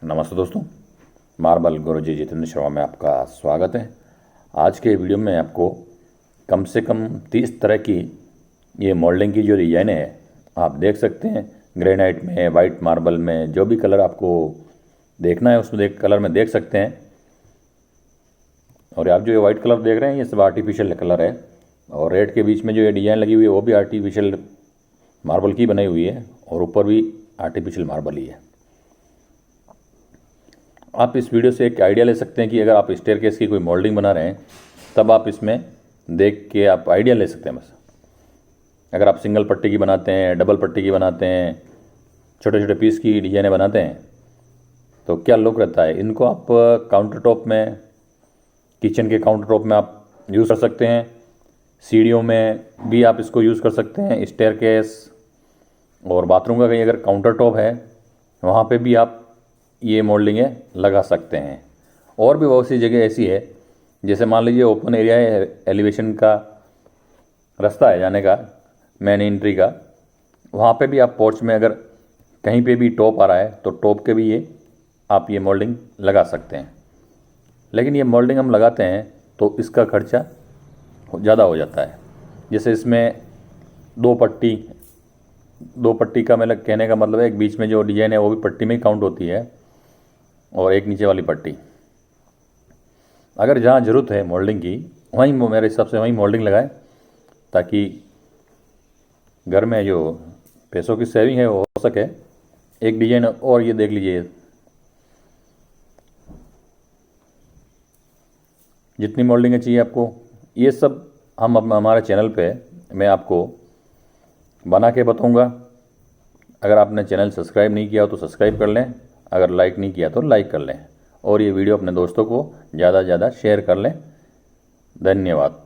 नमस्ते दोस्तों, मार्बल गुरुजी जितेंद्र शर्मा में आपका स्वागत है। आज के वीडियो में आपको कम से कम 30 तरह की ये मोल्डिंग की जो डिजाइने है आप देख सकते हैं। ग्रेनाइट में, वाइट मार्बल में, जो भी कलर आपको देखना है उसमें कलर में देख सकते हैं। और आप जो ये वाइट कलर देख रहे हैं ये सब आर्टिफिशियल कलर है, और रेड के बीच में जो ये डिज़ाइन लगी हुई है वो भी आर्टिफिशियल मार्बल की बनाई हुई है, और ऊपर भी आर्टिफिशियल मार्बल ही है। आप इस वीडियो से एक आइडिया ले सकते हैं कि अगर आप स्टेयरकेस की कोई मोल्डिंग बना रहे हैं तब आप इसमें देख के आप आइडिया ले सकते हैं। बस अगर आप सिंगल पट्टी की बनाते हैं, डबल पट्टी की बनाते हैं, छोटे छोटे पीस की डिजाइनें बनाते हैं तो क्या लुक रहता है। इनको आप काउंटर टॉप में, किचन के काउंटर टॉप में आप यूज़ कर सकते हैं। सीढ़ियों में भी आप इसको यूज़ कर सकते हैं। स्टेयरकेस और बाथरूम का कहीं अगर काउंटर टॉप है वहाँ पे भी आप ये मोल्डिंगें लगा सकते हैं। और भी बहुत सी जगह ऐसी है, जैसे मान लीजिए ओपन एरिया है, एलिवेशन का रास्ता है जाने का, मेन एंट्री का, वहाँ पे भी आप पोर्च में अगर कहीं पे भी टॉप आ रहा है तो टॉप के भी आप ये मोल्डिंग लगा सकते हैं। लेकिन ये मोल्डिंग हम लगाते हैं तो इसका खर्चा ज़्यादा हो जाता है। जैसे इसमें दो पट्टी का मतलब कहने का मतलब है एक बीच में जो डिज़ाइन है वो भी पट्टी में ही काउंट होती है, और एक नीचे वाली पट्टी। अगर जहाँ ज़रूरत है मोल्डिंग की वहीं मेरे हिसाब से वहीं मोल्डिंग लगाएं, ताकि घर में जो पैसों की सेविंग है वो हो सके। एक डिज़ाइन और ये देख लीजिए, जितनी मोल्डिंगें चाहिए आपको ये सब हम हमारे चैनल पे मैं आपको बना के बताऊँगा। अगर आपने चैनल सब्सक्राइब नहीं किया हो तो सब्सक्राइब कर लें, अगर लाइक नहीं किया तो लाइक कर लें, और ये वीडियो अपने दोस्तों को ज़्यादा से ज़्यादा शेयर कर लें। धन्यवाद।